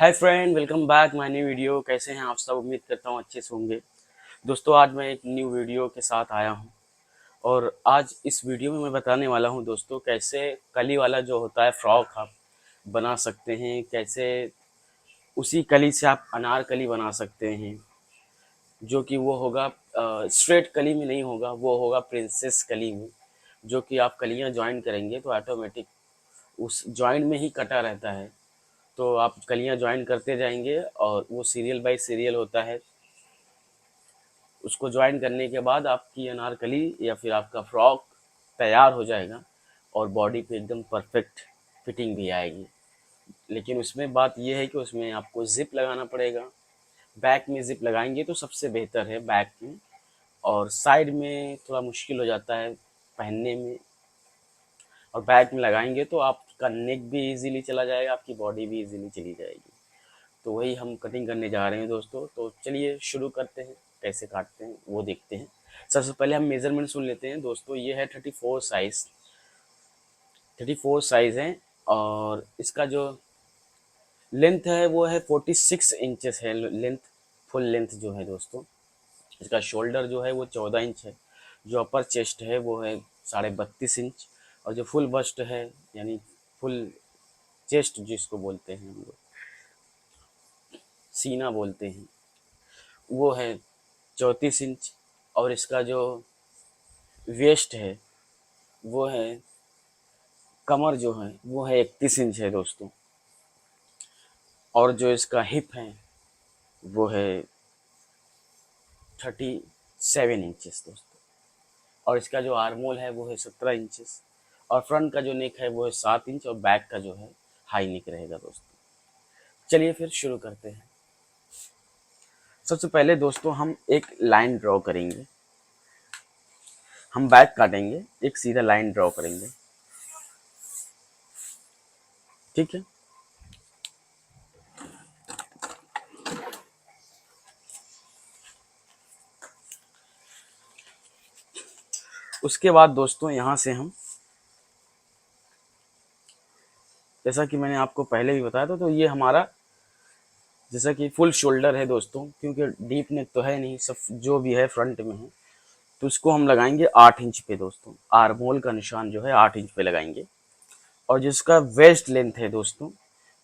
Hi friend, welcome back my new video. कैसे हैं आप सब? उम्मीद करता हूँ अच्छे से होंगे। दोस्तों, आज मैं एक न्यू वीडियो के साथ आया हूँ और आज इस वीडियो में मैं बताने वाला हूँ दोस्तों, कैसे कली वाला जो होता है फ्रॉक आप बना सकते हैं। कैसे उसी कली से आप अनारकली बना सकते हैं, जो कि वो होगा स्ट्रेट कली में नहीं होगा, वो होगा प्रिंसेस कली में। जो कि आप कलियाँ ज्वाइन करेंगे तो ऑटोमेटिक उस ज्वाइन में ही कटा रहता है। तो आप कलियां ज्वाइन करते जाएंगे और वो सीरियल बाय सीरियल होता है। उसको ज्वाइन करने के बाद आपकी अनारकली या फिर आपका फ्रॉक तैयार हो जाएगा और बॉडी पे एकदम परफेक्ट फिटिंग भी आएगी। लेकिन उसमें बात यह है कि उसमें आपको जिप लगाना पड़ेगा। बैक में जिप लगाएंगे तो सबसे बेहतर है बैक में, और साइड में थोड़ा मुश्किल हो जाता है पहनने में। और बैक में लगाएंगे तो आपका नेक भी इजीली चला जाएगा, आपकी बॉडी भी इजीली चली जाएगी। तो वही हम कटिंग करने जा रहे हैं दोस्तों। तो चलिए शुरू करते हैं, कैसे काटते हैं वो देखते हैं। सबसे पहले हम मेज़रमेंट सुन लेते हैं दोस्तों। ये है 34 साइज़, 34 साइज़ है। और इसका जो लेंथ है वो है 46 इंचेस है लेंथ, फुल लेंथ जो है दोस्तों। इसका शोल्डर जो है वो 14 इंच है। जो अपर चेस्ट है वो है 32.5 इंच। और जो फुल बस्ट है, यानी फुल चेस्ट जिसको बोलते हैं हम लोग, सीना बोलते हैं, वो है 34 इंच। और इसका जो वेस्ट है वो है, कमर जो है वो है 31 इंच है दोस्तों। और जो इसका हिप है वो है 37 इंचेस दोस्तों। और इसका जो आर्मोल है वो है 17 इंचेस। और फ्रंट का जो नेक है वो है 7 इंच, और बैक का जो है हाई नेक रहेगा दोस्तों। चलिए फिर शुरू करते हैं। सबसे पहले दोस्तों हम एक लाइन ड्रॉ करेंगे। हम बैक काटेंगे, एक सीधा लाइन ड्रॉ करेंगे, ठीक है। उसके बाद दोस्तों यहाँ से हम, जैसा कि मैंने आपको पहले भी बताया था, तो ये हमारा जैसा कि फुल शोल्डर है दोस्तों, क्योंकि डीप नेक तो है नहीं, सब जो भी है फ्रंट में है। तो इसको हम लगाएंगे 8 इंच पे दोस्तों। आर्मोल का निशान जो है 8 इंच पे लगाएंगे। और जिसका वेस्ट लेंथ है दोस्तों,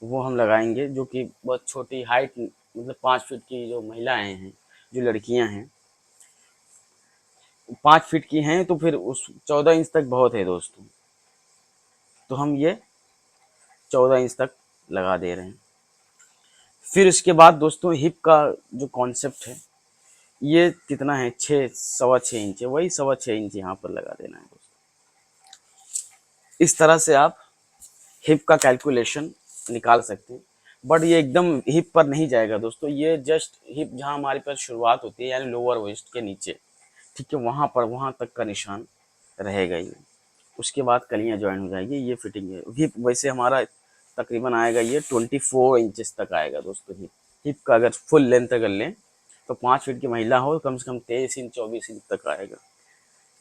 वो हम लगाएंगे, जो कि बहुत छोटी हाइट, मतलब 5 फीट की जो महिलाएं हैं, जो लड़कियां हैं, 5 फीट की हैं, तो फिर उस 14 इंच तक बहुत है दोस्तों। तो हम ये 14 इंच तक लगा दे रहे हैं। फिर इसके बाद दोस्तों हिप का जो कॉन्सेप्ट है, ये कितना है, 6 सवा 6 इंच है, वही 6.25 इंच यहाँ पर लगा देना है दोस्तों। इस तरह से आप हिप का कैलकुलेशन निकाल सकते हैं। बट ये एकदम हिप पर नहीं जाएगा दोस्तों, ये जस्ट हिप जहाँ हमारे पास शुरुआत होती है, यानी लोअर वेस्ट के नीचे, ठीक है, वहाँ पर, वहाँ तक का निशान रहेगा ये। उसके बाद कलियाँ ज्वाइन हो जाएगी, ये फिटिंग है। हिप वैसे हमारा तकरीबन आएगा ये 24 इंचेस तक आएगा दोस्तों हिप। हिप का अगर फुल लेंथ अगर लें तो 5 फीट की महिला हो, कम से कम 23 इंच 24 इंच तक आएगा।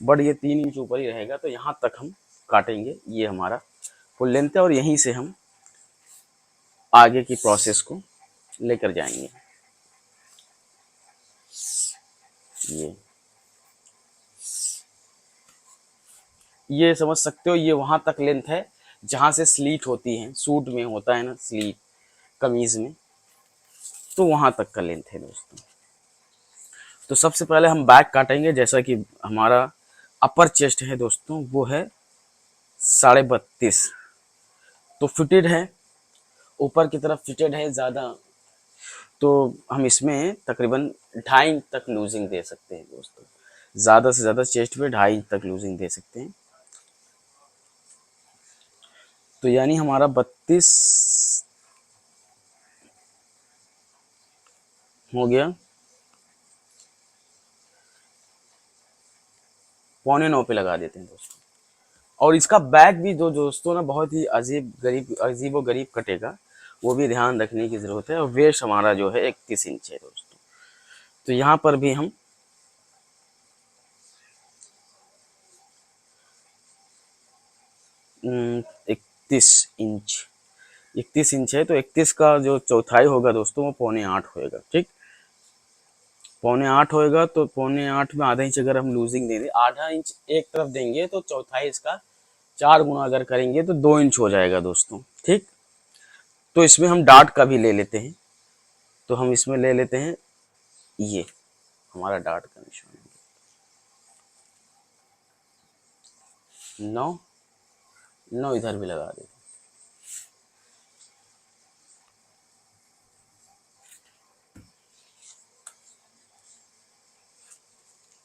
बट ये 3 इंच ऊपर ही रहेगा, तो यहाँ तक हम काटेंगे। ये हमारा फुल लेंथ है और यहीं से हम आगे की प्रोसेस को लेकर जाएंगे। ये समझ सकते हो, ये वहां तक लेंथ है जहां से स्लीट होती है, सूट में होता है ना स्लीट, कमीज में, तो वहां तक का लेंथ है दोस्तों। तो सबसे पहले हम बैक काटेंगे। जैसा कि हमारा अपर चेस्ट है दोस्तों, वो है 32.5, तो फिटेड है, ऊपर की तरफ फिटेड है ज़्यादा। तो हम इसमें तकरीबन 2.5 इंच तक लूजिंग दे सकते हैं दोस्तों। ज़्यादा से ज़्यादा चेस्ट पे 2.5 इंच तक लूजिंग दे सकते हैं। तो यानी हमारा 32 हो गया, 8.25 पे लगा देते हैं दोस्तों। और इसका बैक भी जो दोस्तों ना बहुत ही अजीब व गरीब कटेगा, वो भी ध्यान रखने की ज़रूरत है। और वेस्ट हमारा जो है 31 इंच है दोस्तों। तो यहाँ पर भी हम 31 इंच 31 इंच है, तो 31 का जो चौथाई होगा दोस्तों वो 7.25 होएगा। ठीक, 7.25 होएगा, तो 7.25 में आधा इंच अगर हम लूजिंग दे दें, आधा इंच एक तरफ देंगे तो चौथाई इसका 4 गुना अगर करेंगे तो 2 इंच हो जाएगा दोस्तों। ठीक, तो इसमें हम डार्ट का भी ले लेते हैं, तो हम इसमें ले लेते हैं ये हमारा डार्ट का निशान 9, 9 इधर भी लगा देते हैं।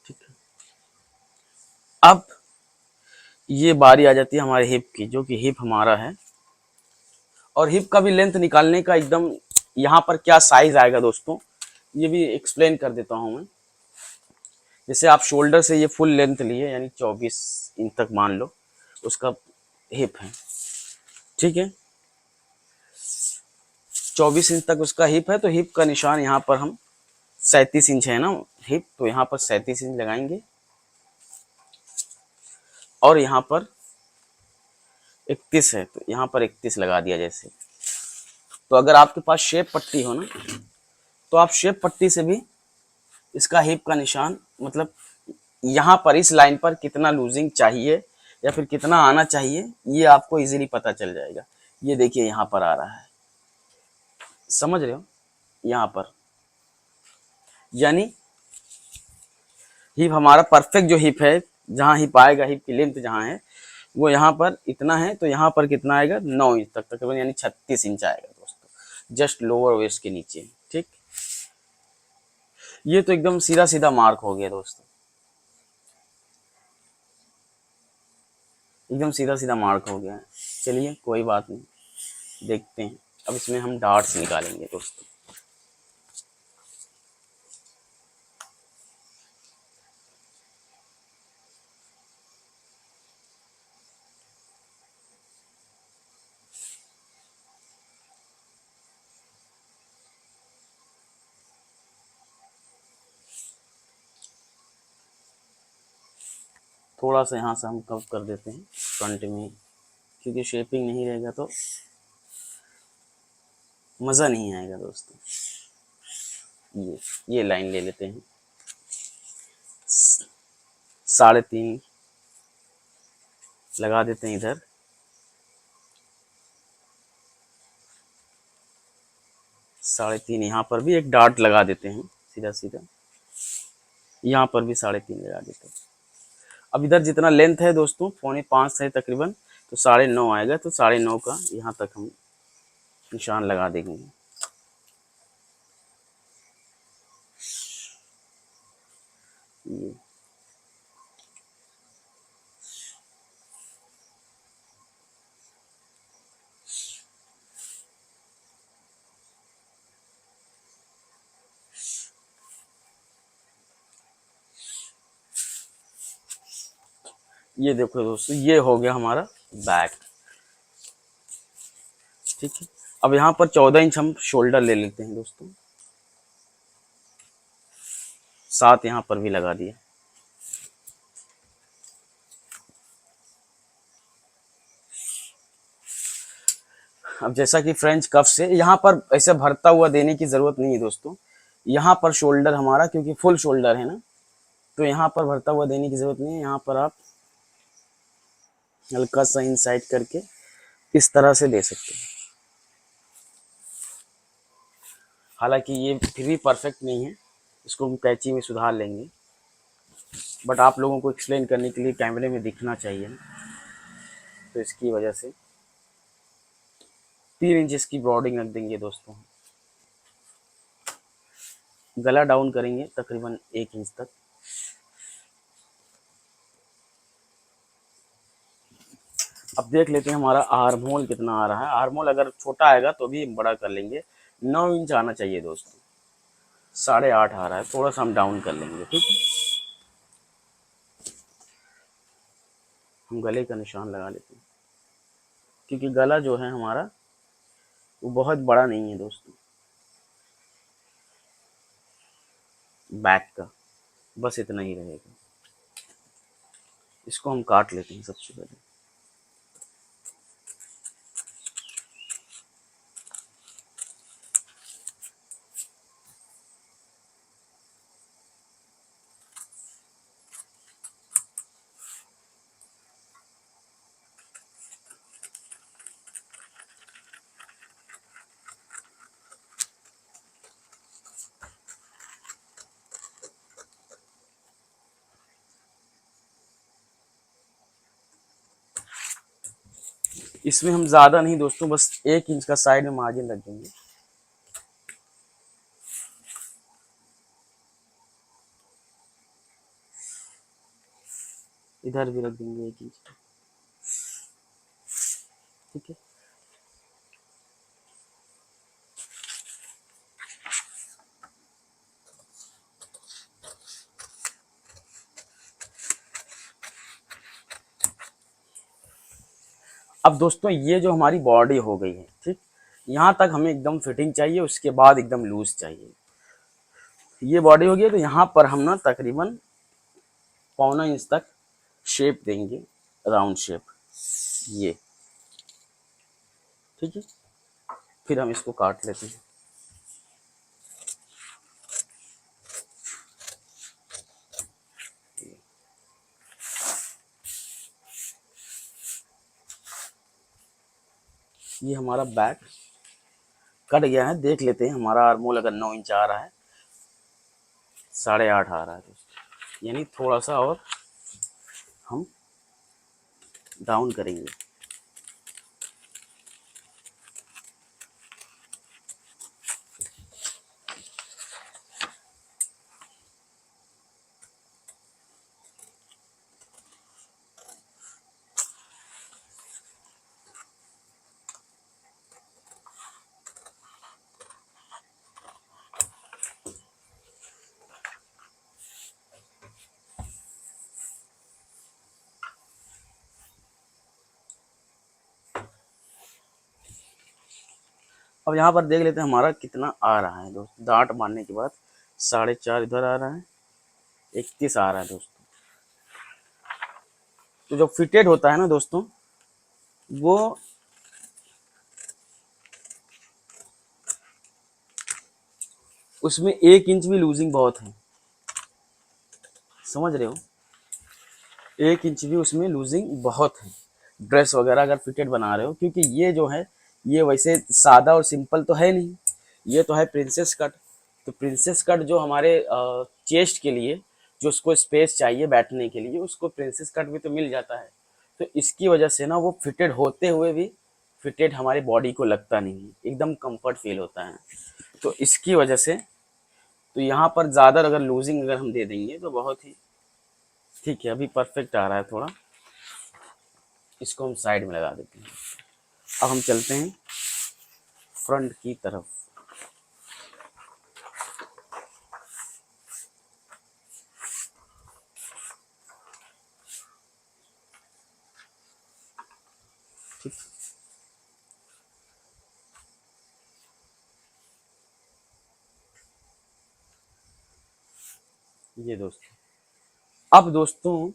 ठीक है, अब ये बारी आ जाती है हमारे हिप की, जो कि हिप हमारा है, और हिप का भी लेंथ निकालने का एकदम यहाँ पर क्या साइज आएगा दोस्तों, ये भी एक्सप्लेन कर देता हूँ मैं। जैसे आप शोल्डर से ये फुल लेंथ लिए, यानी 24 इंच तक मान लो उसका हिप है। ठीक है, 24 इंच तक उसका हिप है, तो हिप का निशान यहाँ पर हम 37 इंच है ना हिप, तो यहाँ पर 37 इंच लगाएंगे, और यहाँ पर 31 है तो यहाँ पर 31 लगा दिया। जैसे तो अगर आपके पास शेप पट्टी हो ना, तो आप शेप पट्टी से भी इसका हिप का निशान, मतलब यहाँ पर इस लाइन पर कितना लूजिंग चाहिए या फिर कितना आना चाहिए, ये आपको इजीली पता चल जाएगा। ये देखिए यहाँ पर आ रहा है, समझ रहे हो, यहाँ पर, यानी हिप हमारा परफेक्ट जो हिप है, जहाँ हिप आएगा, हिप की लेंथ जहाँ है वो यहाँ पर इतना है, तो यहाँ पर कितना आएगा 9 इंच तक तकरीबन, यानी 36 इंच आएगा दोस्तों, जस्ट लोअर वेस्ट के नीचे। ठीक, ये तो एकदम सीधा सीधा मार्क हो गया दोस्तों, एकदम सीधा सीधा मार्क हो गया है। चलिए कोई बात नहीं, देखते हैं अब इसमें हम डार्ट्स निकालेंगे दोस्तों। थोड़ा सा यहाँ से हम कव कर देते हैं फ्रंट में, क्योंकि शेपिंग नहीं रहेगा तो मज़ा नहीं आएगा दोस्तों। ये लाइन ले लेते हैं, 3.5 लगा देते हैं इधर, 3.5 यहाँ पर भी एक डार्ट लगा देते हैं सीधा सीधा, यहाँ पर भी 3.5 लगा देते हैं। अब इधर जितना लेंथ है दोस्तों 4.25 है तकरीबन, तो 9.5 आएगा, तो 9.5 का यहाँ तक हम निशान लगा देंगे। ये देखो दोस्तों, ये हो गया हमारा बैक। ठीक है, अब यहाँ पर 14 इंच हम शोल्डर ले लेते हैं दोस्तों, 7 यहाँ पर भी लगा दिया। अब जैसा कि फ्रेंच कफ से यहाँ पर ऐसे भरता हुआ देने की ज़रूरत नहीं है दोस्तों, यहाँ पर शोल्डर हमारा क्योंकि फुल शोल्डर है ना, तो यहाँ पर भरता हुआ देने की ज़रूरत नहीं है। यहाँ पर आप हल्का सा इनसाइड करके इस तरह से दे सकते हैं। हालांकि ये फिर भी परफेक्ट नहीं है, इसको हम कैंची में सुधार लेंगे, बट आप लोगों को एक्सप्लेन करने के लिए कैमरे में दिखना चाहिए ना, तो इसकी वजह से 3 इंच की ब्रॉडिंग रख देंगे दोस्तों। गला डाउन करेंगे तकरीबन 1 इंच तक। अब देख लेते हैं हमारा आर्म होल कितना आ रहा है। आर्म होल अगर छोटा आएगा तो भी बड़ा कर लेंगे, 9 इंच आना चाहिए दोस्तों, 8.5 आ रहा है, थोड़ा सा हम डाउन कर लेंगे। ठीक है, हम गले का निशान लगा लेते हैं, क्योंकि गला जो है हमारा वो बहुत बड़ा नहीं है दोस्तों, बैक का बस इतना ही रहेगा। इसको हम काट लेते हैं सबसे पहले। इसमें हम ज़्यादा नहीं दोस्तों, बस 1 इंच का साइड में मार्जिन रख देंगे। इधर भी रख देंगे 1 इंच। ठीक है। अब दोस्तों ये जो हमारी बॉडी हो गई है, ठीक, यहाँ तक हमें एकदम फिटिंग चाहिए, उसके बाद एकदम लूज चाहिए। ये बॉडी हो गई, तो यहाँ पर हम ना तकरीबन 1.25 इंच तक शेप देंगे, राउंड शेप, ये। ठीक है। फिर हम इसको काट लेते हैं। ये हमारा बैक कट गया है, देख लेते हैं। हमारा आर्मोल अगर 9 इंच आ रहा है, 8.5 आ रहा है दोस्तों, यानी थोड़ा सा और हम डाउन करेंगे। अब यहाँ पर देख लेते हैं हमारा कितना आ रहा है दोस्तों। डांट मारने के बाद 4.5 इधर आ रहा है, 31 आ रहा है दोस्तों। तो जो फिटेड होता है ना दोस्तों, वो उसमें 1 इंच भी लूजिंग बहुत है, समझ रहे हो। 1 इंच भी उसमें लूजिंग बहुत है, ड्रेस वगैरह अगर फिटेड बना रहे हो, क्योंकि ये जो है ये वैसे सादा और सिंपल तो है नहीं, ये तो है प्रिंसेस कट। तो प्रिंसेस कट जो हमारे चेस्ट के लिए, जो उसको स्पेस चाहिए बैठने के लिए, उसको प्रिंसेस कट भी तो मिल जाता है। तो इसकी वजह से ना वो फिटेड होते हुए भी फिटेड हमारी बॉडी को लगता नहीं है, एकदम कंफर्ट फील होता है। तो इसकी वजह से तो यहाँ पर ज़्यादा अगर लूजिंग अगर हम दे देंगे तो बहुत ही ठीक है। अभी परफेक्ट आ रहा है थोड़ा, इसको हम साइड में लगा देते हैं। अब हम चलते हैं फ्रंट की तरफ। ठीक, ये दोस्तों, अब दोस्तों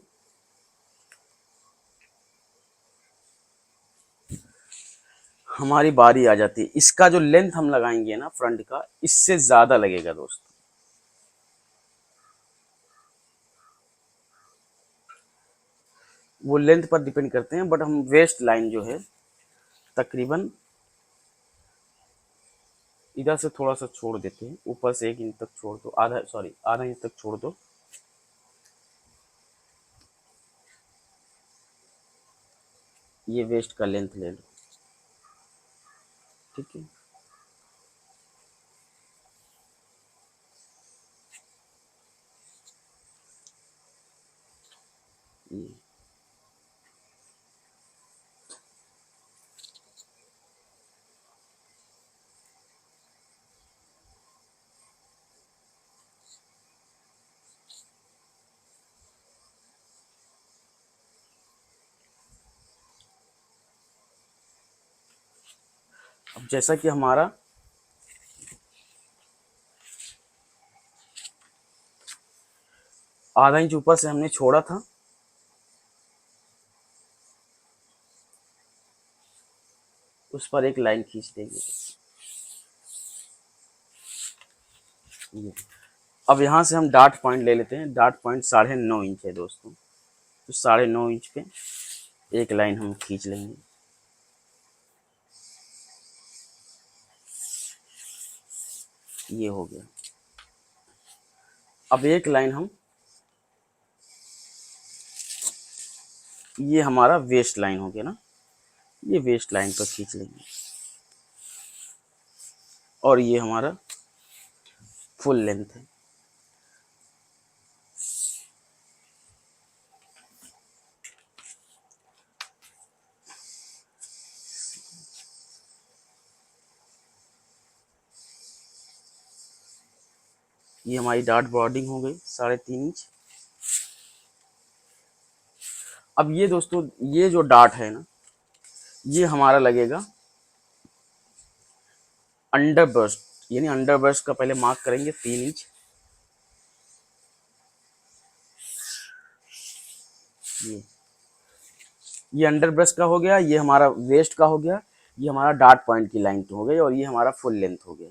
हमारी बारी आ जाती है। इसका जो लेंथ हम लगाएंगे ना फ्रंट का, इससे ज्यादा लगेगा दोस्तों। वो लेंथ पर डिपेंड करते हैं, बट हम वेस्ट लाइन जो है तकरीबन इधर से थोड़ा सा छोड़ देते हैं, ऊपर से 1 इंच तक छोड़ दो, आधा इंच तक छोड़ दो। ये वेस्ट का लेंथ ले लो। ठीक है। ये अब जैसा कि हमारा आधा इंच ऊपर से हमने छोड़ा था, उस पर एक लाइन खींच देंगे। ये अब यहाँ से हम डार्ट पॉइंट ले लेते हैं। डार्ट पॉइंट 9.5 इंच है दोस्तों, तो 9.5 इंच पे एक लाइन हम खींच लेंगे। ये हो गया। अब एक लाइन हम, ये हमारा वेस्ट लाइन हो गया ना, ये वेस्ट लाइन पर खींच लेंगे और ये हमारा फुल लेंथ है। ये हमारी डार्ट बॉर्डिंग हो गई 3.5 इंच। अब ये दोस्तों, ये जो डार्ट है ना, ये हमारा लगेगा अंडर ब्रस्ट, यानी अंडर ब्रस्ट का पहले मार्क करेंगे 3 इंच। ये अंडर ब्रस्ट का हो गया, ये हमारा वेस्ट का हो गया, ये हमारा डार्ट पॉइंट की लाइन हो गई और ये हमारा फुल लेंथ हो गया।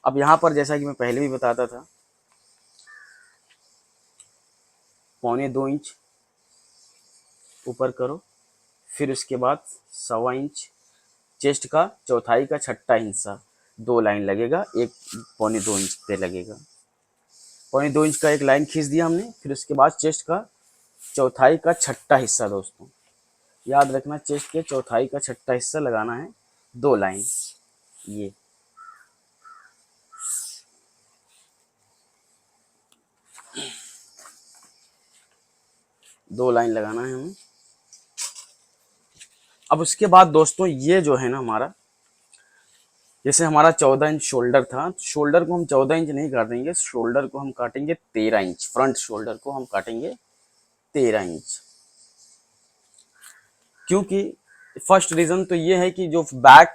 अब यहाँ पर जैसा कि मैं पहले भी बताता था, 1.25 इंच ऊपर करो, फिर उसके बाद 1.25 इंच चेस्ट का चौथाई का छठा हिस्सा, 2 लाइन लगेगा, एक 1.25 इंच पे लगेगा। 1.25 इंच का एक लाइन खींच दिया हमने, फिर उसके बाद चेस्ट का चौथाई का छठा हिस्सा दोस्तों, याद रखना चेस्ट के चौथाई का छठा हिस्सा लगाना है, 2 लाइन। ये दो लाइन लगाना है हमें। अब उसके बाद दोस्तों, ये जो है ना हमारा, जैसे हमारा 14 इंच शोल्डर था, शोल्डर को हम 14 इंच नहीं काटेंगे, शोल्डर को हम काटेंगे 13 इंच। फ्रंट शोल्डर को हम काटेंगे 13 इंच, क्योंकि फर्स्ट रीजन तो ये है कि जो बैक,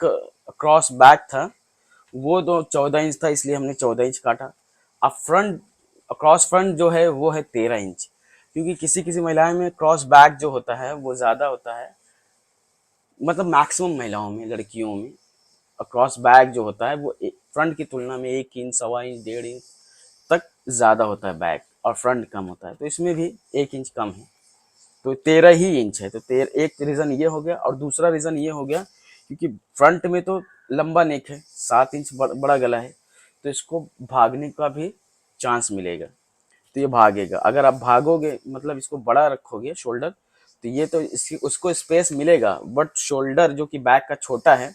क्रॉस बैक था वो तो 14 इंच था, इसलिए हमने 14 इंच काटा। अब फ्रंट, क्रॉस फ्रंट जो है वो है 13 इंच, क्योंकि किसी किसी महिलाएं में क्रॉस बैक जो होता है वो ज़्यादा होता है, मतलब मैक्सिमम महिलाओं में, लड़कियों में क्रॉस बैक जो होता है वो फ्रंट की तुलना में 1 इंच, 1.25 इंच, 1.5 इंच तक ज़्यादा होता है बैक, और फ्रंट कम होता है, तो इसमें भी 1 इंच कम है, तो 13 ही इंच है। तो एक रीज़न ये हो गया, और दूसरा रीज़न ये हो गया क्योंकि फ्रंट में तो लंबा नेक है, 7 इंच बड़ा गला है, तो इसको भागने का भी चांस मिलेगा, तो ये भागेगा। अगर आप भागोगे, मतलब इसको बड़ा रखोगे शोल्डर, तो ये तो इसकी उसको स्पेस मिलेगा, बट शोल्डर जो कि बैक का छोटा है,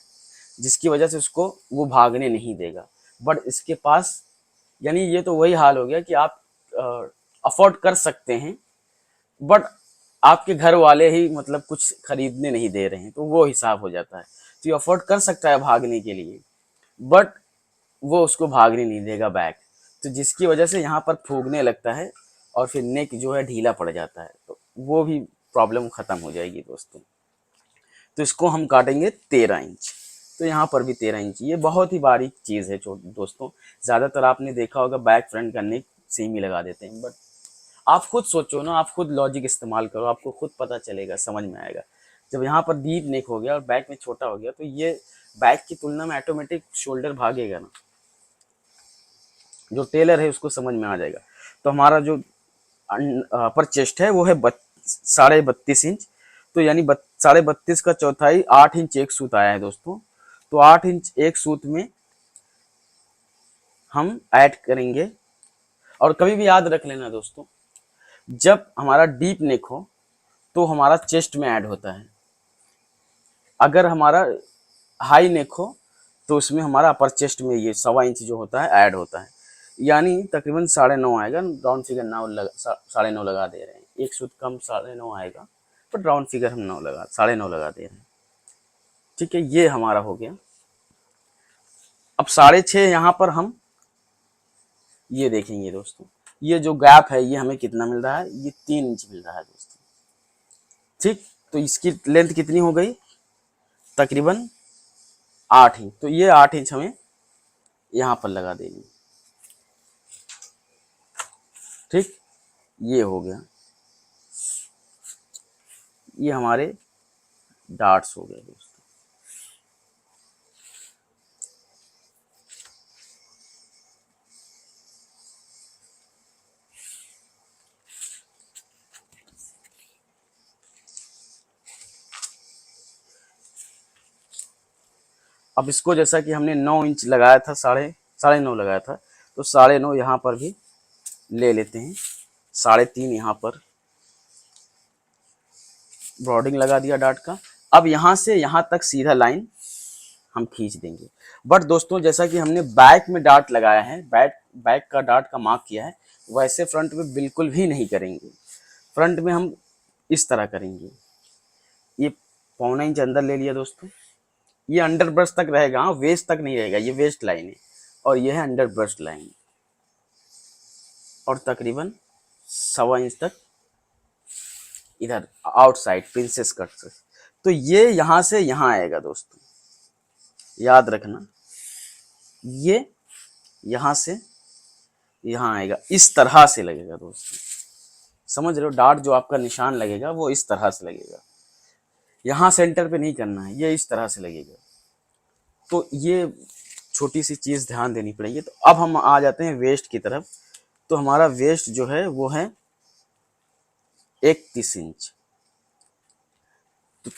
जिसकी वजह से उसको वो भागने नहीं देगा। बट इसके पास, यानी ये तो वही हाल हो गया कि आप अफोर्ड कर सकते हैं, बट आपके घर वाले ही मतलब कुछ खरीदने नहीं दे रहे हैं, तो वो हिसाब हो जाता है। तो ये अफोर्ड कर सकता है भागने के लिए, बट वो उसको भागने नहीं देगा बैक, तो जिसकी वजह से यहाँ पर फूगने लगता है और फिर नेक जो है ढीला पड़ जाता है, तो वो भी प्रॉब्लम खत्म हो जाएगी दोस्तों। तो इसको हम काटेंगे 13 इंच। तो यहाँ पर भी 13 इंच, ये बहुत ही बारीक चीज़ है दोस्तों। ज़्यादातर आपने देखा होगा बैक फ्रंट का नेक सेम ही लगा देते हैं, बट आप खुद सोचो ना, आप खुद लॉजिक इस्तेमाल करो, आपको खुद पता चलेगा, समझ में आएगा। जब यहाँ पर डीप नेक हो गया और बैक में छोटा हो गया, तो ये बैक की तुलना में ऑटोमेटिक शोल्डर भागेगा ना, जो टेलर है उसको समझ में आ जाएगा। तो हमारा जो अपर चेस्ट है वो है 32.5 इंच, तो यानी 32.5 का चौथाई 8 इंच एक सूत आया है दोस्तों। तो 8 इंच एक सूत में हम ऐड करेंगे, और कभी भी याद रख लेना दोस्तों, जब हमारा डीप नेक हो तो हमारा चेस्ट में ऐड होता है, अगर हमारा हाई नेक हो तो उसमें हमारा अपर चेस्ट में ये 1.25 इंच जो होता है ऐड होता है, यानी तकरीबन 9.5 आएगा, राउंड फिगर 9.5 लगा दे रहे हैं, एक सूत कम 9.5 आएगा, बट राउंड फिगर हम 9.5 लगा दे रहे हैं। ठीक है, ये हमारा हो गया। अब 6.5 यहाँ पर हम ये देखेंगे दोस्तों, ये जो गैप है ये हमें कितना मिल रहा है, ये 3 इंच मिल रहा है दोस्तों। ठीक, तो इसकी लेंथ कितनी हो गई, तकरीबन 8 इंच, तो ये 8 इंच हमें यहाँ पर लगा देंगे। ठीक, ये हो गया, ये हमारे डार्ट्स हो गए दोस्तों। अब इसको जैसा कि हमने 9 इंच लगाया था, साढ़े 9 लगाया था, तो 9.5 यहाँ पर भी ले लेते हैं, 3.5 यहाँ पर ब्रॉडिंग लगा दिया डार्ट का, अब यहाँ से यहाँ तक सीधा लाइन हम खींच देंगे। बट दोस्तों जैसा कि हमने बैक में डार्ट लगाया है, बैक का डार्ट का मार्क किया है, वैसे फ्रंट में बिल्कुल भी नहीं करेंगे। फ्रंट में हम इस तरह करेंगे। ये 1.25 इंच अंदर ले लिया दोस्तों। ये अंडर ब्रश तक रहेगा, हाँ वेस्ट तक नहीं रहेगा, ये वेस्ट लाइन है और ये है अंडर ब्रश लाइन। और तकरीबन 1.25 इंच तक इधर आउटसाइड प्रिंसेस कट से। तो ये यहाँ से यहाँ आएगा दोस्तों, याद रखना। ये यहाँ से यहाँ आएगा, इस तरह से लगेगा दोस्तों, समझ रहे हो। डार्ट जो आपका निशान लगेगा वो इस तरह से लगेगा, यहाँ सेंटर पे नहीं करना है, ये इस तरह से लगेगा। तो ये छोटी सी चीज़ ध्यान देनी पड़ेगी। तो अब हम आ जाते हैं वेस्ट की तरफ। तो हमारा वेस्ट जो है वो है 31 इंच। तो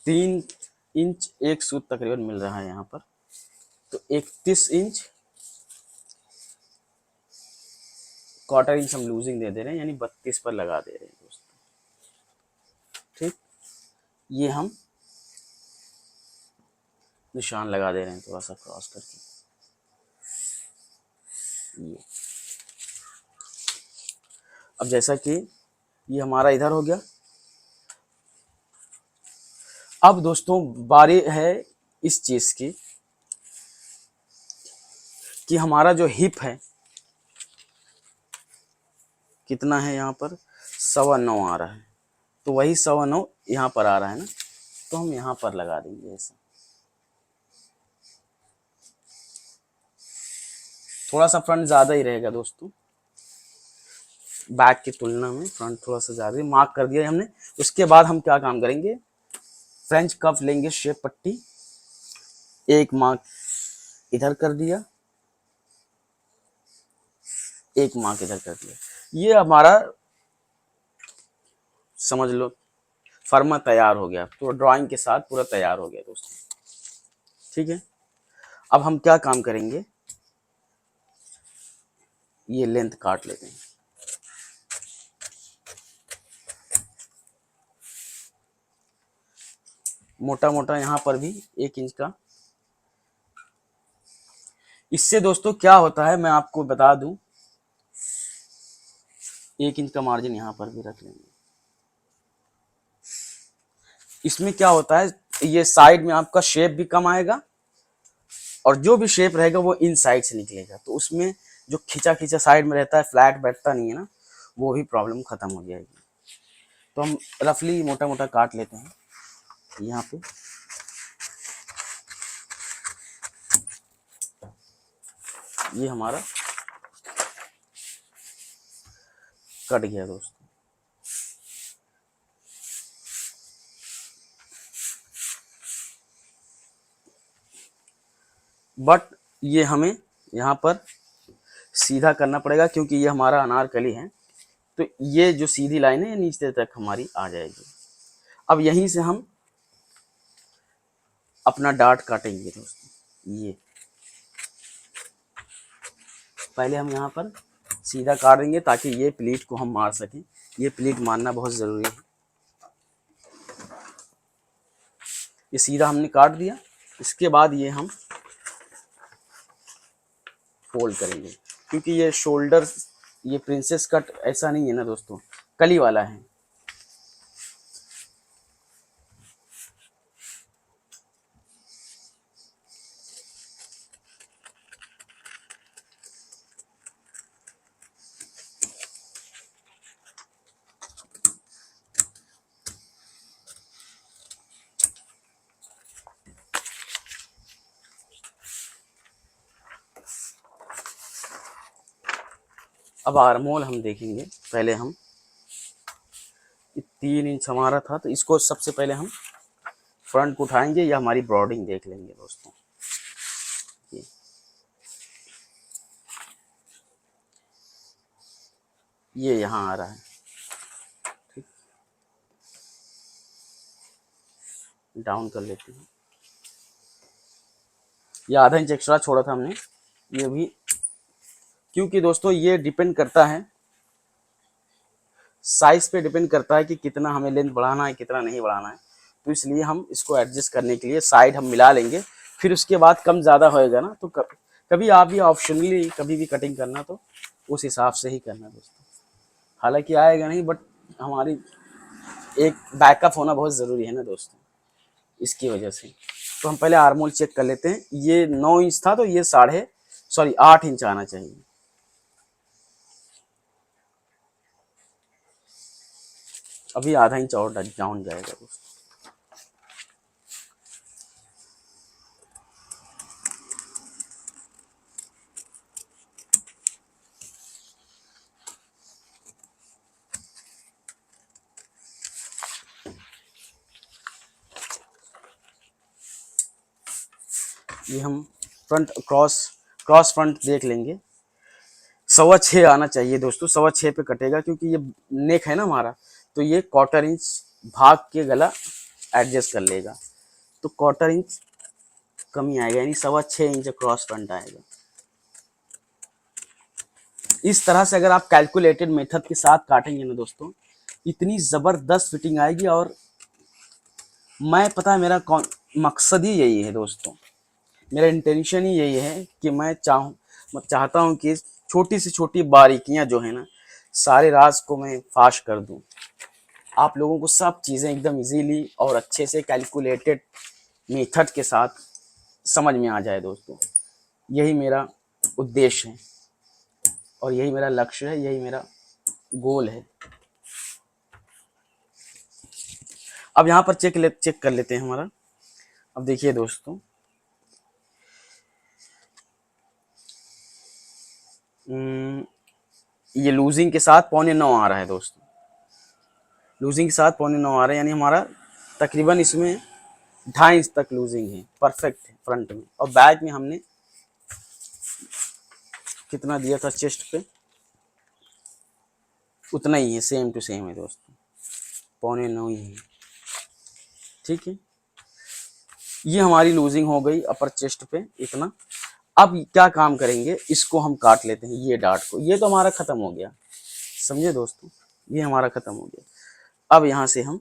3 इंच एक सूत तकरीबन मिल रहा है यहाँ पर। तो 31 इंच, 1/4 इंच हम लूजिंग दे रहे हैं, यानी 32 पर लगा दे रहे हैं दोस्तों। ठीक, ये हम निशान लगा दे रहे हैं थोड़ा सा क्रॉस करके। ये अब जैसा कि ये हमारा इधर हो गया। अब दोस्तों बारी है इस चीज की कि हमारा जो हिप है कितना है, यहाँ पर 9.25 आ रहा है। तो वही 9.25 यहाँ पर आ रहा है ना, तो हम यहाँ पर लगा देंगे ऐसा। थोड़ा सा फ्रंट ज़्यादा ही रहेगा दोस्तों, बैक की तुलना में फ्रंट थोड़ा सा ज़्यादा मार्क कर दिया हमने। उसके बाद हम क्या काम करेंगे, फ्रेंच कफ लेंगे, शेप पट्टी, एक मार्क इधर कर दिया, एक मार्क इधर कर दिया। ये हमारा समझ लो फर्मा तैयार हो गया, तो ड्राइंग के साथ पूरा तैयार हो गया दोस्तों। ठीक है, अब हम क्या काम करेंगे, ये लेंथ काट लेते हैं। मोटा मोटा यहाँ पर भी 1 इंच का। इससे दोस्तों क्या होता है मैं आपको बता दूं, 1 इंच का मार्जिन यहाँ पर भी रख लेंगे। इसमें क्या होता है, ये साइड में आपका शेप भी कम आएगा और जो भी शेप रहेगा वो इन साइड से निकलेगा। तो उसमें जो खींचा खींचा साइड में रहता है, फ्लैट बैठता नहीं है ना, वो भी प्रॉब्लम खत्म हो जाएगी। तो हम रफली मोटा मोटा काट लेते हैं यहाँ पे। ये हमारा कट गया दोस्तों। बट ये हमें यहाँ पर सीधा करना पड़ेगा क्योंकि ये हमारा अनारकली है। तो ये जो सीधी लाइन है ये नीचे तक हमारी आ जाएगी। अब यहीं से हम अपना डार्ट काटेंगे दोस्तों। ये पहले हम यहाँ पर सीधा काट देंगे ताकि ये प्लीट को हम मार सकें। ये प्लीट मारना बहुत ज़रूरी है। ये सीधा हमने काट दिया। इसके बाद ये हम फोल्ड करेंगे क्योंकि ये शोल्डर, ये प्रिंसेस कट ऐसा नहीं है ना दोस्तों, कली वाला है। अब आर्मोल हम देखेंगे। पहले हम 3 इंच हमारा था, तो इसको सबसे पहले हम फ्रंट को उठाएंगे या हमारी ब्रॉडिंग देख लेंगे दोस्तों। ये यहाँ आ रहा है, ठीक, डाउन कर लेते हैं। ये आधा इंच एक्स्ट्रा छोड़ा था हमने, ये भी, क्योंकि दोस्तों ये डिपेंड करता है साइज पे, डिपेंड करता है कि कितना हमें लेंथ बढ़ाना है कितना नहीं बढ़ाना है। तो इसलिए हम इसको एडजस्ट करने के लिए साइड हम मिला लेंगे। फिर उसके बाद कम ज़्यादा होएगा ना, तो कभी आप भी ऑप्शनली कभी भी कटिंग करना तो उस हिसाब से ही करना दोस्तों। हालांकि आएगा नहीं, बट हमारी एक बैकअप होना बहुत ज़रूरी है ना दोस्तों, इसकी वजह से। तो हम पहले आर्मोल चेक कर लेते हैं। ये 9 इंच था, तो ये 8 इंच आना चाहिए। अभी आधा इंच और डाउन जाएगा दोस्तों। ये हम फ्रंट क्रॉस फ्रंट देख लेंगे। 6.25 आना चाहिए दोस्तों, 6.25 पे कटेगा, क्योंकि ये नेक है ना हमारा, तो ये 1/4 इंच भाग के गला एडजस्ट कर लेगा, तो 1/4 इंच कमी आएगा, यानी 6.25 इंच क्रॉस फ्रंट आएगा। इस तरह से अगर आप कैलकुलेटेड मेथड के साथ काटेंगे ना दोस्तों, इतनी ज़बरदस्त फिटिंग आएगी। और मैं पता है मेरा मकसद ही यही है दोस्तों, मेरा इंटेंशन ही यही है कि मैं चाहता हूँ कि छोटी से छोटी बारीकियां जो है ना, सारे राज को मैं फाश कर दूं। आप लोगों को सब चीज़ें एकदम इजीली और अच्छे से कैलकुलेटेड मेथड के साथ समझ में आ जाए दोस्तों। यही मेरा उद्देश्य है और यही मेरा लक्ष्य है, यही मेरा गोल है। अब यहाँ पर चेक कर लेते हैं हमारा। अब देखिए दोस्तों, ये लूजिंग के साथ 8.25 आ रहा है दोस्तों, लूजिंग के साथ 8.25 आ रहा है, यानी हमारा तकरीबन इसमें 2.5 इंच तक लूजिंग है, परफेक्ट है फ्रंट में। और बैक में हमने कितना दिया था चेस्ट पे, उतना ही है, सेम टू सेम है दोस्तों, 8.25 ही है। ठीक है, ये हमारी लूजिंग हो गई अपर चेस्ट पे इतना। अब क्या काम करेंगे, इसको हम काट लेते हैं, ये डार्ट को। ये तो हमारा खत्म हो गया, समझे दोस्तों, ये हमारा खत्म हो गया। अब यहाँ से हम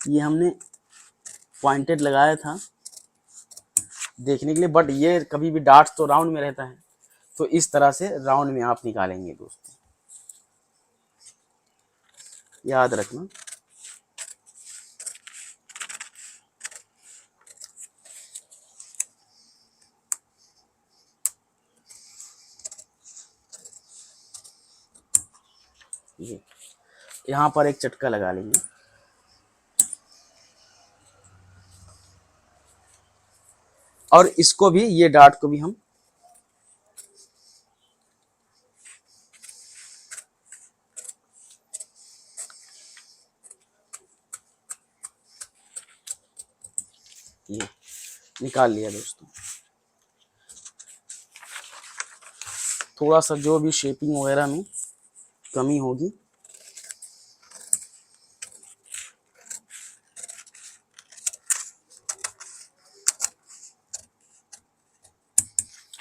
ये हमने पॉइंटेड लगाया था देखने के लिए, बट ये कभी भी डार्ट तो राउंड में रहता है, तो इस तरह से राउंड में आप निकालेंगे दोस्तों, याद रखना। ये यहाँ पर एक चटका लगा लेंगे। और इसको भी, ये डार्ट को भी हम ये निकाल लिया दोस्तों। थोड़ा सा जो भी शेपिंग वगैरह में कमी होगी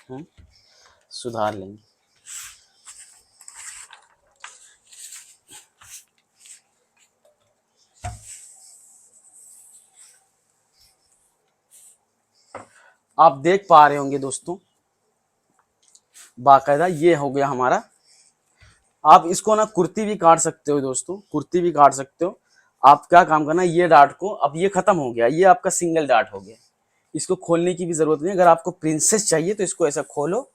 हम सुधार लेंगे। आप देख पा रहे होंगे दोस्तों, बाकायदा ये हो गया हमारा। आप इसको ना कुर्ती भी काट सकते हो दोस्तों, कुर्ती भी काट सकते हो। आप क्या काम करना, ये डार्ट को, अब ये खत्म हो गया, ये आपका सिंगल डार्ट हो गया, इसको खोलने की भी जरूरत नहीं। अगर आपको प्रिंसेस चाहिए तो इसको ऐसा खोलो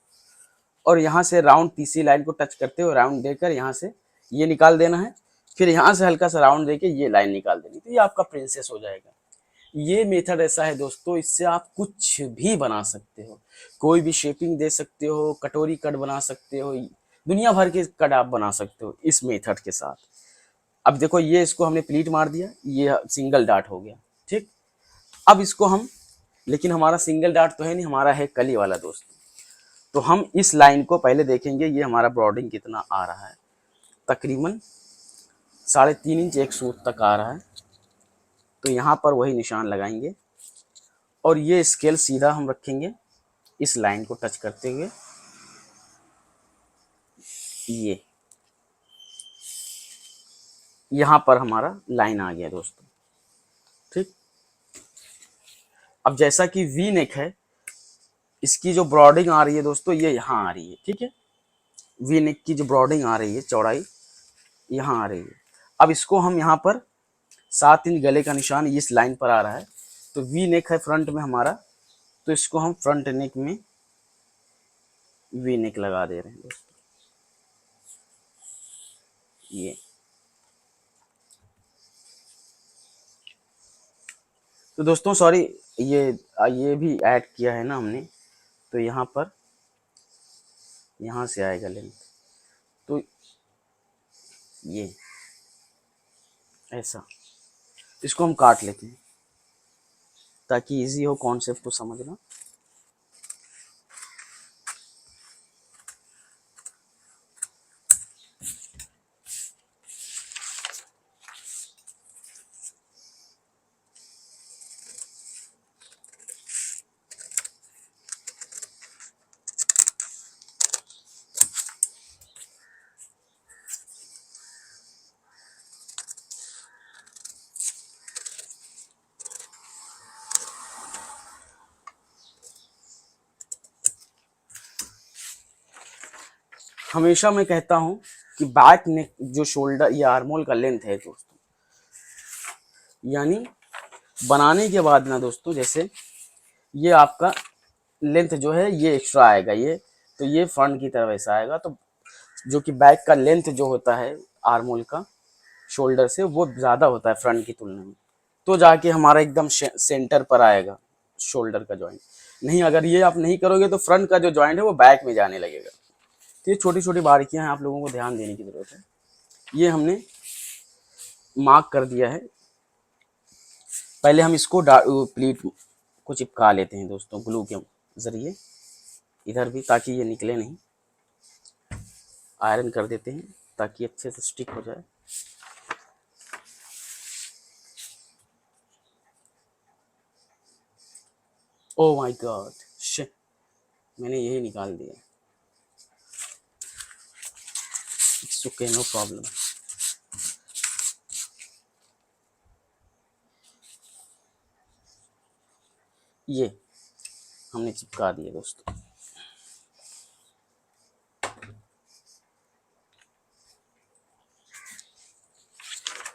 और यहाँ से राउंड तीसरी लाइन को टच करते हो, राउंड देकर यहाँ से ये निकाल देना है, फिर यहाँ से हल्का सा राउंड देके ये लाइन निकाल देनी, तो ये आपका प्रिंसेस हो जाएगा। ये मेथड ऐसा है दोस्तों, इससे आप कुछ भी बना सकते हो, कोई भी शेपिंग दे सकते हो, कटोरी कट बना सकते हो, दुनिया भर के कट आप बना सकते हो इस मेथड के साथ। अब देखो, ये इसको हमने प्लीट मार दिया, ये सिंगल डार्ट हो गया। ठीक, अब इसको हम, लेकिन हमारा सिंगल डार्ट तो है नहीं, हमारा है कली वाला दोस्त। तो हम इस लाइन को पहले देखेंगे, ये हमारा ब्रॉडिंग कितना आ रहा है, तकरीबन 3.5 इंच एक सूत तक आ रहा है। तो यहाँ पर वही निशान लगाएंगे और ये स्केल सीधा हम रखेंगे इस लाइन को टच करते हुए। ये यहाँ पर हमारा लाइन आ गया दोस्तों। ठीक, अब जैसा कि वी नेक है, इसकी जो ब्रॉडिंग आ रही है दोस्तों ये यहाँ आ रही है। ठीक है, वी नेक की जो ब्रॉडिंग आ रही है, चौड़ाई यहाँ आ रही है। अब इसको हम यहाँ पर 7 इंच गले का निशान इस लाइन पर आ रहा है, तो वी नेक है फ्रंट में हमारा, तो इसको हम फ्रंट नेक में वी नेक लगा दे रहे हैं दोस्तों। ये तो दोस्तों सॉरी, ये भी ऐड किया है ना हमने, तो यहाँ पर यहाँ से आएगा लेंथ, तो ये ऐसा, इसको हम काट लेते हैं ताकि इजी हो कॉन्सेप्ट को समझना। हमेशा मैं कहता हूं कि बैक नेक जो शोल्डर या आर्मोल का लेंथ है दोस्तों, यानी बनाने के बाद ना दोस्तों, जैसे ये आपका लेंथ जो है ये एक्स्ट्रा आएगा, ये तो ये फ्रंट की तरफ ऐसा आएगा, तो जो कि बैक का लेंथ जो होता है आर्मोल का शोल्डर से वो ज़्यादा होता है फ्रंट की तुलना में, तो जाके हमारा एकदम सेंटर पर आएगा शोल्डर का जॉइंट। नहीं, अगर ये आप नहीं करोगे तो फ्रंट का जो जॉइंट है वो बैक में जाने लगेगा। तो ये छोटी छोटी बारीकियां हैं, आप लोगों को ध्यान देने की ज़रूरत है। ये हमने मार्क कर दिया है। पहले हम इसको प्लीट को चिपका लेते हैं दोस्तों ग्लू के ज़रिए इधर भी, ताकि ये निकले नहीं। आयरन कर देते हैं ताकि अच्छे से स्टिक हो जाए। ओह माय गॉड, शिट, मैंने यही निकाल दिया। It's okay, no problem. ये हमने चिपका दिया दोस्तों।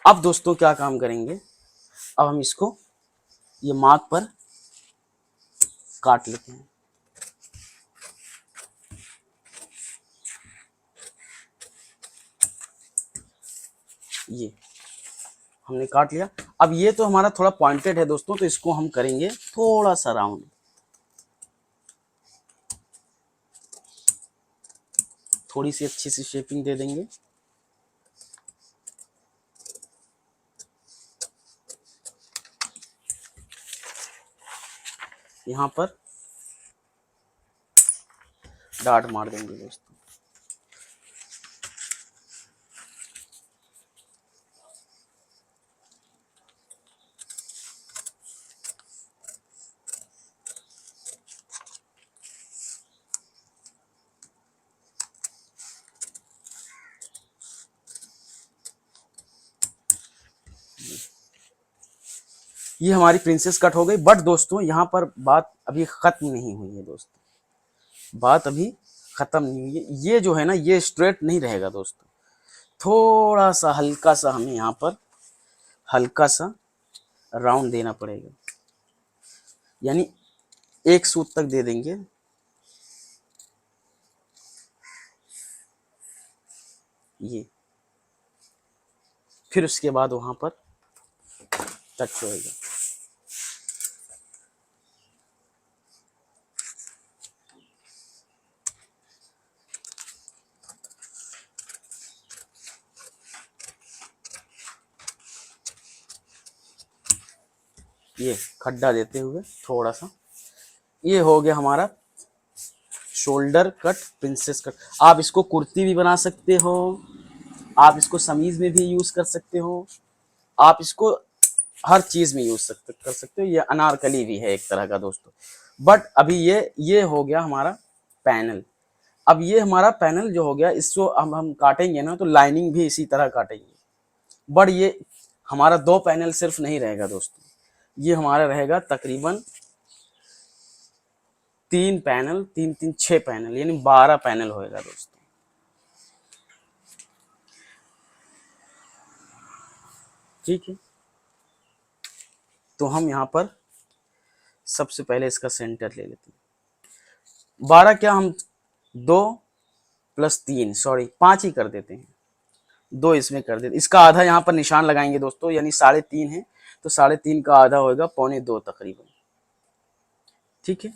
अब दोस्तों क्या काम करेंगे, अब हम इसको ये मार्क पर काट लेते हैं। ये हमने काट लिया। अब ये तो हमारा थोड़ा पॉइंटेड है दोस्तों, तो इसको हम करेंगे थोड़ा सा राउंड। थोड़ी सी अच्छी सी शेपिंग दे देंगे। यहाँ पर डाट मार देंगे दोस्तों। ये हमारी प्रिंसेस कट हो गई। बट दोस्तों यहाँ पर बात अभी ख़त्म नहीं हुई है दोस्तों, बात अभी ख़त्म नहीं हुई है। ये जो है ना, ये स्ट्रेट नहीं रहेगा दोस्तों, थोड़ा सा हल्का सा हमें यहाँ पर हल्का सा राउंड देना पड़ेगा, यानी एक सूत तक दे देंगे। ये फिर उसके बाद वहाँ पर टच होएगा। ये खड्डा देते हुए थोड़ा सा, ये हो गया हमारा शोल्डर कट, प्रिंसेस कट। आप इसको कुर्ती भी बना सकते हो, आप इसको समीज में भी यूज कर सकते हो, आप इसको हर चीज में यूज कर सकते हो। ये अनारकली भी है एक तरह का दोस्तों। बट अभी ये हो गया हमारा पैनल। अब ये हमारा पैनल जो हो गया, इसको अब हम काटेंगे ना तो लाइनिंग भी इसी तरह काटेंगे। बट ये हमारा 2 पैनल सिर्फ नहीं रहेगा दोस्तों, ये हमारा रहेगा तकरीबन 3 पैनल, 3 3 6 पैनल, यानी 12 पैनल होएगा दोस्तों। ठीक है, तो हम यहाँ पर सबसे पहले इसका सेंटर ले लेते हैं। 12 क्या, हम 2 + 3 सॉरी 5 ही कर देते हैं, 2 इसमें कर देते, इसका आधा यहाँ पर निशान लगाएंगे दोस्तों, यानी 3.5 है तो 3.5 का आधा होएगा 1.25 तकरीबन। ठीक है,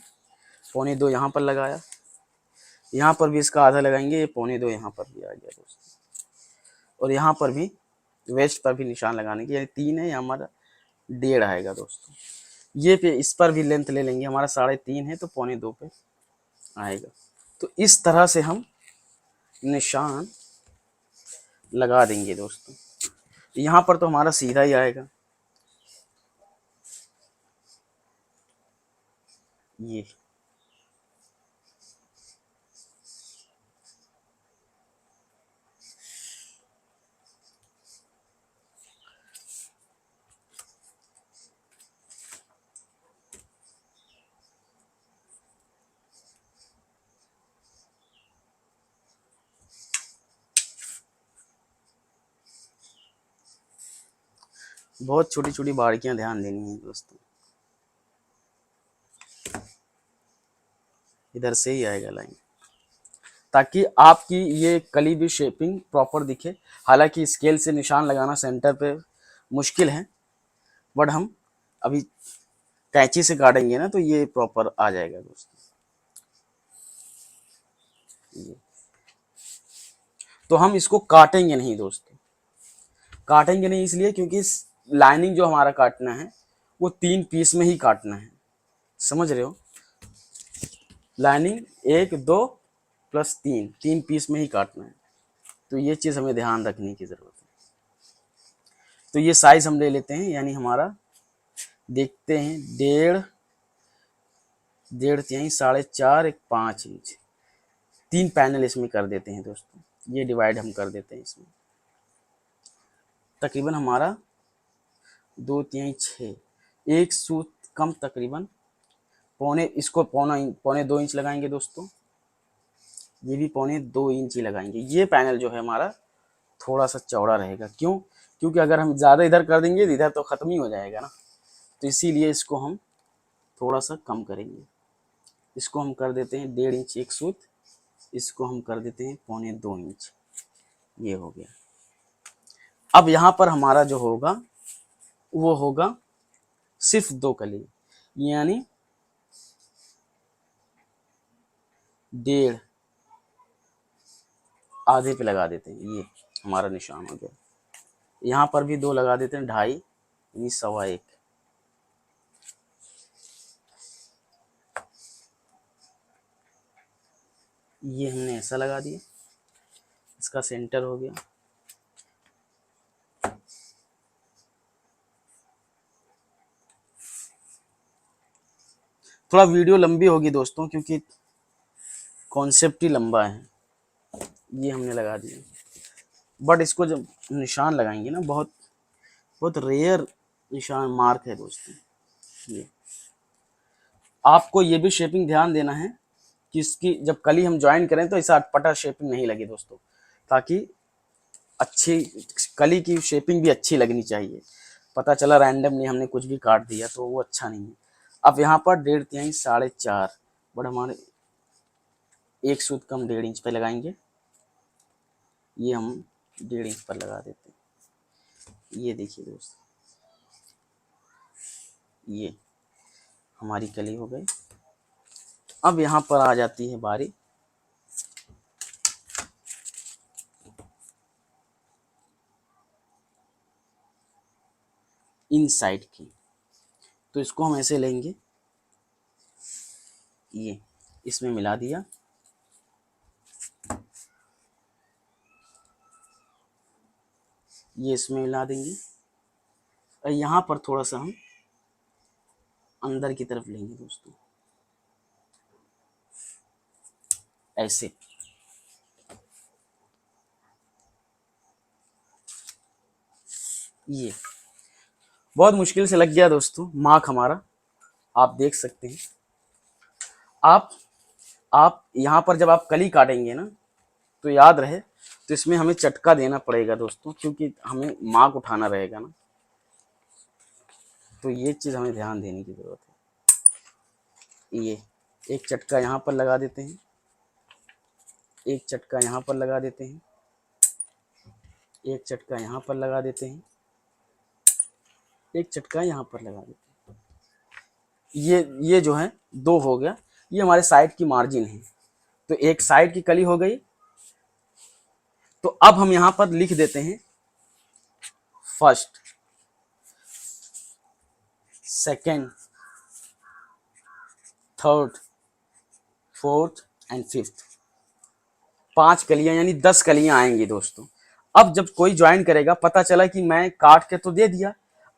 1.25 यहाँ पर लगाया, यहाँ पर भी इसका आधा लगाएंगे, ये 1.25 यहाँ पर भी आ गया दोस्तों। और यहाँ पर भी वेस्ट पर भी निशान लगाने की, यानी 3 है, हमारा 1.5 आएगा दोस्तों। ये पे इस पर भी लेंथ ले लेंगे, हमारा 3.5 है तो 1.25 पे आएगा। तो इस तरह से हम निशान लगा देंगे दोस्तों। यहाँ पर तो हमारा सीधा ही आएगा, ये बहुत छोटी छोटी बारीकियां ध्यान देनी है दोस्तों, इधर से ही आएगा लाइन, ताकि आपकी ये कली भी शेपिंग प्रॉपर दिखे। हालांकि स्केल से निशान लगाना सेंटर पे मुश्किल है, बट हम अभी कैंची से काटेंगे ना तो ये प्रॉपर आ जाएगा दोस्तों। ये तो हम इसको काटेंगे नहीं दोस्तों, काटेंगे नहीं इसलिए क्योंकि लाइनिंग जो हमारा काटना है वो 3 पीस में ही काटना है, समझ रहे हो। लाइनिंग 1 2 + 3 3 पीस में ही काटना है, तो ये चीज़ हमें ध्यान रखने की ज़रूरत है। तो ये साइज हम ले लेते हैं, यानी हमारा देखते हैं 1.5 1.5 तिहाई 4.5 एक 5 इंच, 3 पैनल इसमें कर देते हैं दोस्तों। ये डिवाइड हम कर देते हैं इसमें, तकरीबन हमारा 2 तिहाई 6, एक सूत कम तकरीबन इसको 1.25 2 इंच लगाएंगे दोस्तों। ये भी 1.25 2 इंच ही लगाएंगे। ये पैनल जो है हमारा थोड़ा सा चौड़ा रहेगा, क्यों, क्योंकि अगर हम ज़्यादा इधर कर देंगे इधर तो ख़त्म ही हो जाएगा ना, तो इसीलिए इसको हम थोड़ा सा कम करेंगे। इसको हम कर देते हैं 1.5 इंच एक सूत, इसको हम कर देते हैं 1.25 2 इंच, ये हो गया। अब यहाँ पर हमारा जो होगा वो होगा सिर्फ 2 कली, यानी 1.5 आधे पे लगा देते हैं, ये हमारा निशान हो गया। यहाँ पर भी 2 लगा देते हैं, 2.5 यानी 1.25। ये हमने ऐसा लगा दिया, इसका सेंटर हो गया। थोड़ा वीडियो लंबी होगी दोस्तों क्योंकि कॉन्सेप्ट ही लंबा है। ये हमने लगा दिया, बट इसको जब निशान लगाएंगे ना, बहुत बहुत रेयर निशान मार्क है दोस्तों। ये आपको ये भी शेपिंग ध्यान देना है कि इसकी जब कली हम ज्वाइन करें तो ऐसा अटपटा शेपिंग नहीं लगे दोस्तों, ताकि अच्छी कली की शेपिंग भी अच्छी लगनी चाहिए। पता चला रैंडमली हमने कुछ भी काट दिया तो वो अच्छा नहीं है। अब यहाँ पर 1.5 तिहाई 4.5, बट हमारे एक सूत कम 1.5 इंच पे लगाएंगे। ये हम 1.5 इंच पर लगा देते हैं। ये देखिए दोस्त, ये हमारी कली हो गई। अब यहाँ पर आ जाती है बारी इन साइड की, तो इसको हम ऐसे लेंगे, ये इसमें मिला दिया, ये इसमें मिला देंगे, और यहाँ पर थोड़ा सा हम अंदर की तरफ लेंगे दोस्तों, ऐसे। ये बहुत मुश्किल से लग गया दोस्तों मार्क हमारा, आप देख सकते हैं। आप आप यहाँ पर जब आप कली काटेंगे ना तो याद रहे, तो इसमें हमें चटका देना पड़ेगा दोस्तों, क्योंकि हमें मार्क उठाना रहेगा ना, तो ये चीज़ हमें ध्यान देने की ज़रूरत है। ये एक चटका यहाँ पर लगा देते हैं, एक चटका यहाँ पर लगा देते हैं, एक चटका यहाँ पर लगा देते हैं, एक चटका यहाँ पर लगा देते हैं। ये जो है दो हो गया, ये हमारे साइड की मार्जिन है, तो एक साइड की कली हो गई। तो अब हम यहाँ पर लिख देते हैं first, second, third, fourth and fifth, 5 कलियां यानी 10 कलियां आएंगी दोस्तों। अब जब कोई ज्वाइन करेगा, पता चला कि मैं काट के तो दे दिया,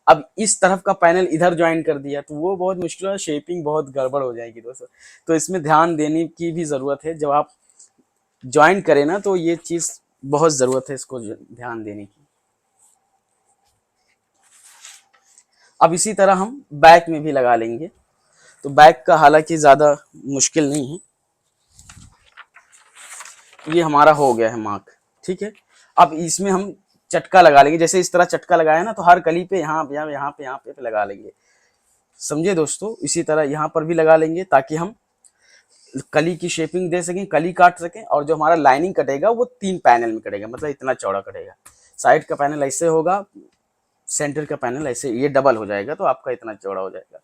अब इस तरफ का पैनल इधर ज्वाइन कर दिया, तो वो बहुत मुश्किल है, शेपिंग बहुत गड़बड़ हो जाएगी दोस्तों। तो इसमें ध्यान देने की भी ज़रूरत है, जब आप ज्वाइन करें ना, तो ये चीज़ बहुत ज़रूरत है इसको ध्यान देने की। अब इसी तरह हम बैक में भी लगा लेंगे, तो बैक का हालांकि ज़्यादा मुश्किल नहीं है। ये हमारा हो गया है मार्क, ठीक है। अब इसमें हम चटका लगा लेंगे, जैसे इस तरह चटका लगाया ना, तो हर कली पे यहाँ पे लगा लेंगे, समझे दोस्तों। इसी तरह यहाँ पर भी लगा लेंगे, ताकि हम कली की शेपिंग दे सकें, कली काट सकें, और जो हमारा लाइनिंग कटेगा वो 3 पैनल में कटेगा, मतलब इतना चौड़ा कटेगा। साइड का पैनल ऐसे होगा, सेंटर का पैनल ऐसे, ये डबल हो जाएगा, तो आपका इतना चौड़ा हो जाएगा।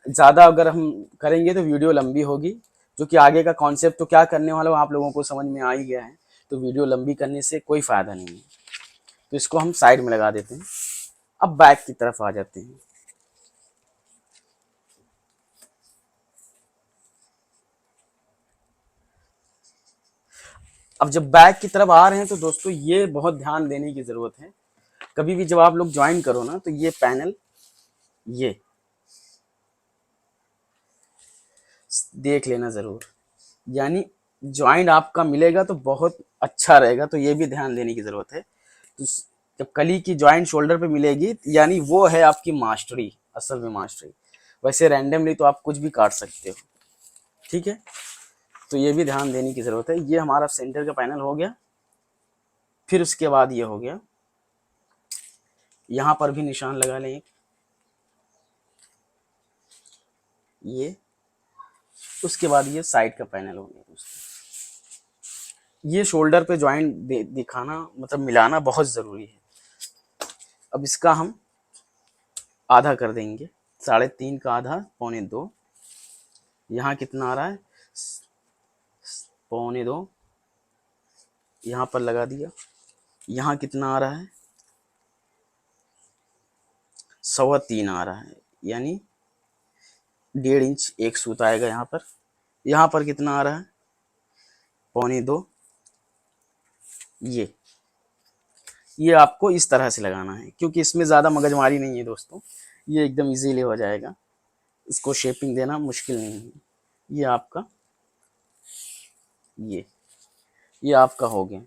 ज़्यादा अगर हम करेंगे तो वीडियो लंबी होगी, जो कि आगे का कॉन्सेप्ट तो क्या करने वाला हूँ आप लोगों को समझ में आ ही गया है, तो वीडियो लंबी करने से कोई फ़ायदा नहीं है। तो इसको हम साइड में लगा देते हैं। अब बैक की तरफ आ जाते हैं। अब जब बैक की तरफ आ रहे हैं तो दोस्तों ये बहुत ध्यान देने की ज़रूरत है। कभी भी जब आप लोग ज्वाइन करो ना, तो ये पैनल ये देख लेना ज़रूर, यानी ज्वाइंट आपका मिलेगा तो बहुत अच्छा रहेगा, तो ये भी ध्यान देने की ज़रूरत है। तो जब कली की ज्वाइंट शोल्डर पे मिलेगी, यानी वो है आपकी मास्टरी, असल में मास्टरी। वैसे रैंडमली तो आप कुछ भी काट सकते हो, ठीक है। तो ये भी ध्यान देने की ज़रूरत है। ये हमारा सेंटर का पैनल हो गया। फिर उसके बाद ये हो गया, यहाँ पर भी निशान लगा लें ये। उसके बाद ये साइड का पैनल हो गया दोस्तों। ये शोल्डर पे ज्वाइंट दिखाना, मतलब मिलाना बहुत ज़रूरी है। अब इसका हम आधा कर देंगे, 3.5 का आधा, 1.25। यहाँ कितना आ रहा है, 1.25, यहाँ पर लगा दिया। यहाँ कितना आ रहा है, 3.25 आ रहा है, यानी 1.5 इंच एक सूत आएगा यहाँ पर। यहाँ पर कितना आ रहा है, 1.25। ये आपको इस तरह से लगाना है, क्योंकि इसमें ज़्यादा मगजमारी नहीं है दोस्तों, ये एकदम इजीली हो जाएगा, इसको शेपिंग देना मुश्किल नहीं है। ये आपका ये आपका हो गया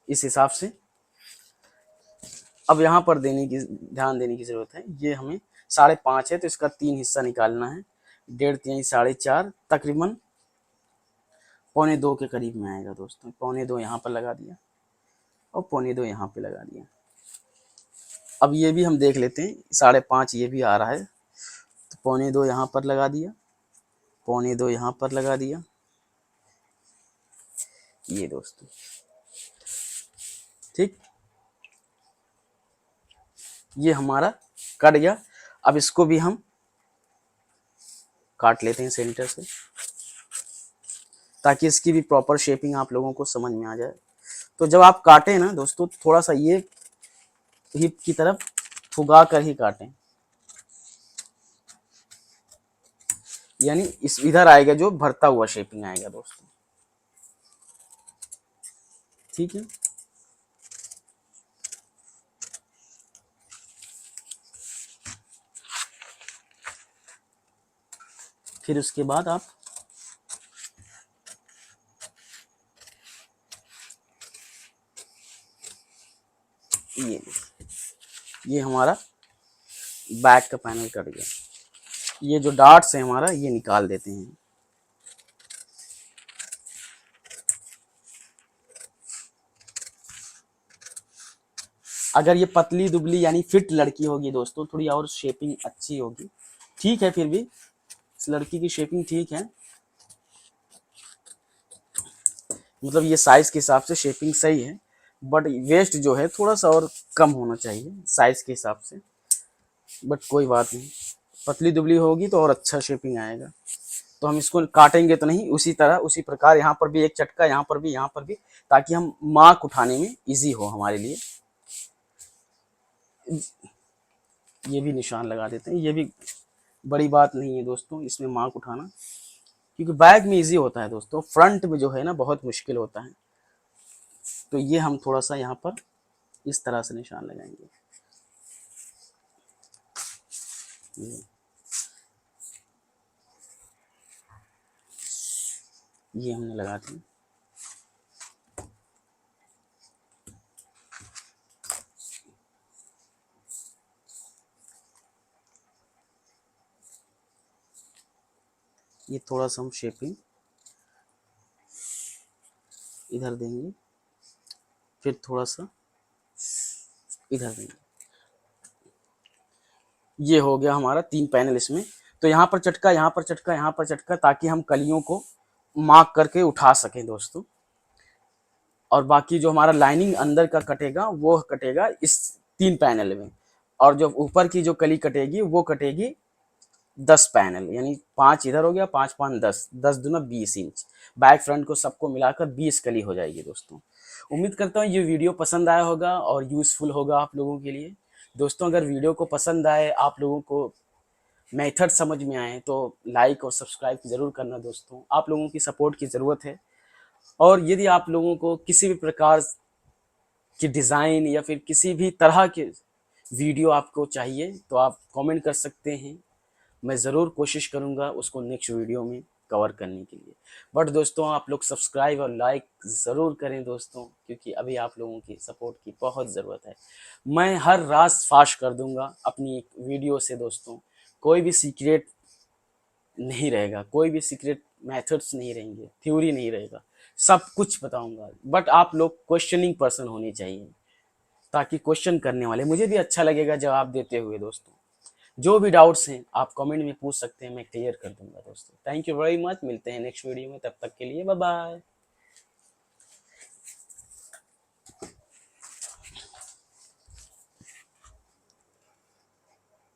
इस हिसाब से। अब यहाँ पर ध्यान देने की ज़रूरत है। ये हमें 5.5 है, तो इसका 3 हिस्सा निकालना है, 1.5 3 4.5, तकरीबन 1.25 के करीब में आएगा दोस्तों। 1.25 यहाँ पर लगा दिया और 1.25 यहाँ पे लगा दिया। अब ये भी हम देख लेते हैं, 5.5 ये भी आ रहा है, तो 1.25 यहाँ पर लगा दिया, 1.25 यहाँ पर लगा दिया। ये दोस्तों ठीक, ये हमारा कट गया। अब इसको भी हम काट लेते हैं सेंटर से, ताकि इसकी भी प्रॉपर शेपिंग आप लोगों को समझ में आ जाए। तो जब आप काटें ना दोस्तों, थोड़ा सा ये हिप की तरफ फुगा कर ही काटें, यानी इस इधर आएगा जो भरता हुआ शेपिंग आएगा दोस्तों, ठीक है। फिर उसके बाद आप ये हमारा बैक का पैनल कट गया। ये जो डॉट्स है हमारा ये निकाल देते हैं। अगर ये पतली दुबली यानी फिट लड़की होगी दोस्तों, थोड़ी और शेपिंग अच्छी होगी, ठीक है, फिर भी इस लड़की की शेपिंग ठीक है, मतलब ये साइज के हिसाब से शेपिंग सही है, बट वेस्ट जो है थोड़ा सा और कम होना चाहिए साइज के हिसाब से, बट कोई बात नहीं, पतली दुबली होगी तो और अच्छा शेपिंग आएगा। तो हम इसको काटेंगे तो नहीं, उसी तरह उसी प्रकार यहाँ पर भी एक चटका, यहाँ पर भी, यहाँ पर भी, ताकि हम मार्क उठाने में इजी हो हमारे लिए। ये भी निशान लगा देते हैं, ये भी बड़ी बात नहीं है दोस्तों इसमें मार्क उठाना, क्योंकि बैग में इजी होता है दोस्तों, फ्रंट में जो है ना बहुत मुश्किल होता है। तो ये हम थोड़ा सा यहाँ पर इस तरह से निशान लगाएंगे। ये हमने लगा दिया। ये थोड़ा सा हम शेपिंग इधर देंगे, फिर थोड़ा सा इधर देंगे। ये हो गया हमारा 3 पैनल इसमें। तो यहाँ पर चटका, यहाँ पर चटका, यहाँ पर चटका, ताकि हम कलियों को मार्क करके उठा सकें दोस्तों। और बाकी जो हमारा लाइनिंग अंदर का कटेगा वो कटेगा इस 3 पैनल में, और जो ऊपर की जो कली कटेगी वो कटेगी 10 पैनल, यानी 5 इधर हो गया, 5 5 10, 10 दूना 20 इंच, बैक फ्रंट को सबको मिलाकर 20 कली हो जाएगी दोस्तों। उम्मीद करता हूँ ये वीडियो पसंद आया होगा और यूज़फुल होगा आप लोगों के लिए। दोस्तों अगर वीडियो को पसंद आए, आप लोगों को मेथड समझ में आए, तो लाइक और सब्सक्राइब ज़रूर करना दोस्तों, आप लोगों की सपोर्ट की ज़रूरत है। और यदि आप लोगों को किसी भी प्रकार की डिज़ाइन या फिर किसी भी तरह के वीडियो आपको चाहिए तो आप कमेंट कर सकते हैं, मैं ज़रूर कोशिश करूँगा उसको नेक्स्ट वीडियो में कवर करने के लिए। बट दोस्तों आप लोग सब्सक्राइब और लाइक ज़रूर करें दोस्तों, क्योंकि अभी आप लोगों की सपोर्ट की बहुत ज़रूरत है। मैं हर राज फाश कर दूंगा अपनी एक वीडियो से दोस्तों, कोई भी सीक्रेट नहीं रहेगा, कोई भी सीक्रेट मेथड्स नहीं रहेंगे, थ्योरी नहीं रहेगा, सब कुछ बताऊंगा। बट आप लोग क्वेश्चनिंग पर्सन होने चाहिए, ताकि क्वेश्चन करने वाले, मुझे भी अच्छा लगेगा जवाब देते हुए दोस्तों। जो भी डाउट्स हैं आप कमेंट में पूछ सकते हैं, मैं क्लियर कर दूंगा दोस्तों। थैंक यू वेरी मच, मिलते हैं नेक्स्ट वीडियो में, तब तक के लिए बाय बाय।